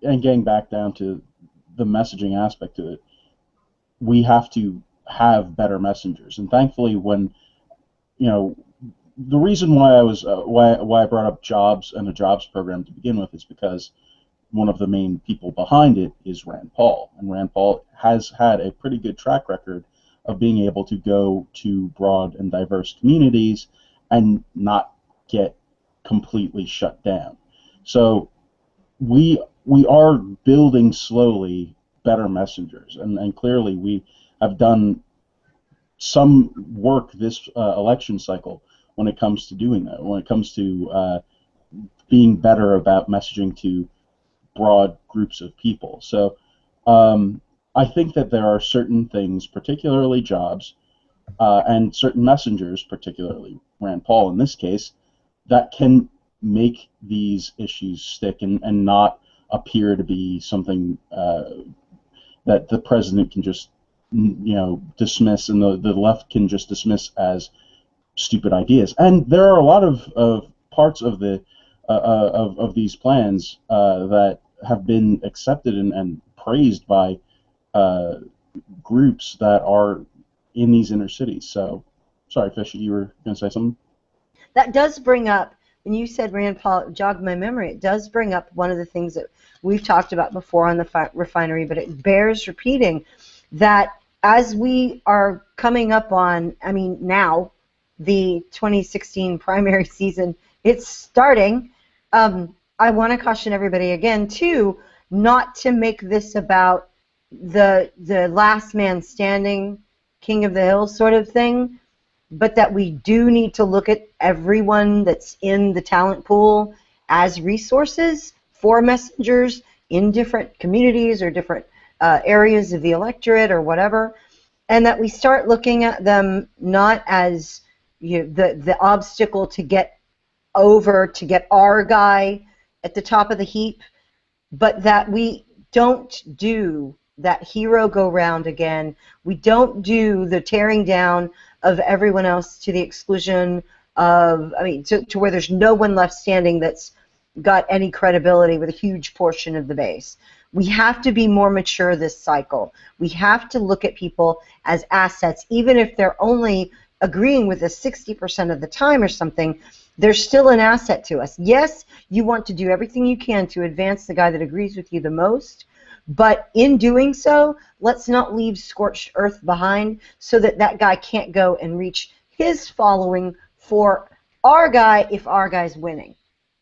and getting back down to the messaging aspect of it, we have to have better messengers. And thankfully, when, you know, the reason why I was why I brought up jobs and a jobs program to begin with is because one of the main people behind it is Rand Paul, and Rand Paul has had a pretty good track record of being able to go to broad and diverse communities and not get completely shut down. So we are building slowly better messengers, and clearly we have done some work this election cycle when it comes to doing that, when it comes to being better about messaging to broad groups of people. So I think that there are certain things, particularly jobs, and certain messengers, particularly Rand Paul in this case, that can make these issues stick and not appear to be something that the president can just, you know, dismiss, and the left can just dismiss as stupid ideas. And there are a lot of parts of the of these plans that have been accepted and praised by groups that are in these inner cities. So, sorry, Fisher, you were going to say something? That does bring up, when you said Rand Paul, jogged my memory, it does bring up one of the things that we've talked about before on the refinery, but it bears repeating that as we are coming up on, I mean, now, the 2016 primary season, it's starting. I want to caution everybody again, too, not to make this about the last man standing, king of the hill sort of thing, but that we do need to look at everyone that's in the talent pool as resources for messengers in different communities or different areas of the electorate or whatever, and that we start looking at them not as, you know, the obstacle to get over, to get our guy at the top of the heap, but that we don't do that hero go round again. We don't do the tearing down of everyone else to the exclusion of, I mean, to where there's no one left standing that's got any credibility with a huge portion of the base. We have to be more mature this cycle. We have to look at people as assets, even if they're only agreeing with us 60% of the time or something. They're still an asset to us. Yes, you want to do everything you can to advance the guy that agrees with you the most, but in doing so, let's not leave scorched earth behind so that that guy can't go and reach his following for our guy if our guy's winning.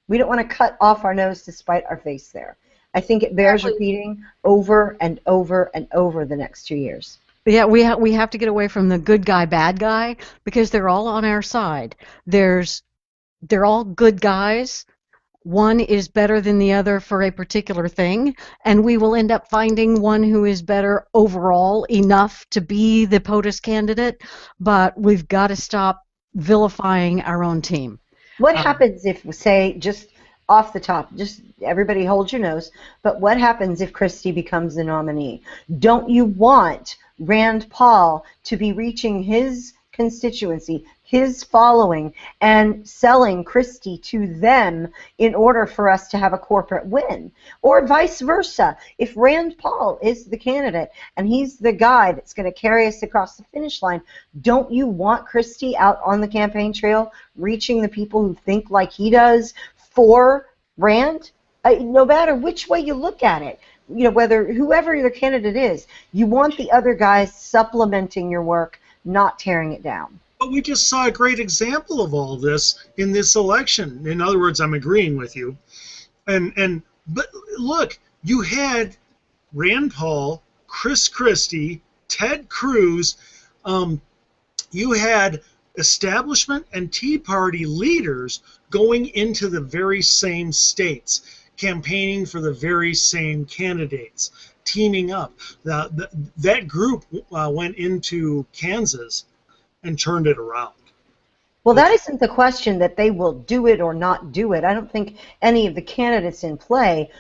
We don't want to cut off our nose to spite our face there. I think it bears repeating over and over and over the next 2 years. Yeah, we have to get away from the good guy, bad guy, because they're all on our side. They're all good guys. One is better than the other for a particular thing, and we will end up finding one who is better overall enough to be the POTUS candidate, but we've got to stop vilifying our own team. What happens if, say, just off the top, just everybody hold your nose, but what happens if Christie becomes the nominee? Don't you want Rand Paul to be reaching his constituency, his following, and selling Christie to them in order for us to have a corporate win? Or vice versa. If Rand Paul is the candidate and he's the guy that's going to carry us across the finish line, don't you want Christie out on the campaign trail reaching the people who think like he does for Rand? No matter which way you look at it, you know, whether whoever your candidate is, you want the other guys supplementing your work, not tearing it down. But we just saw a great example of all this in this election. In other words, I'm agreeing with you. But look, you had Rand Paul, Chris Christie, Ted Cruz. You had establishment and Tea Party leaders going into the very same states, campaigning for the very same candidates, teaming up. That group went into Kansas and turned it around. Well, that isn't the question that they will do it or not do it. I don't think any of the candidates in play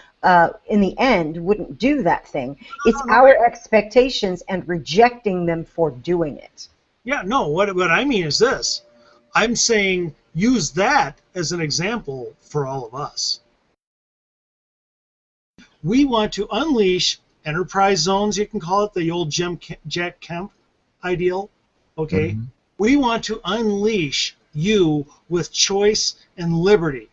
in the end wouldn't do that thing. It's our expectations and rejecting them for doing it. Yeah, no, what I mean is this. I'm saying use that as an example for all of us. We want to unleash enterprise zones, you can call it, the old Jack Kemp ideal. Okay? Mhm. We want to unleash you with choice and liberty.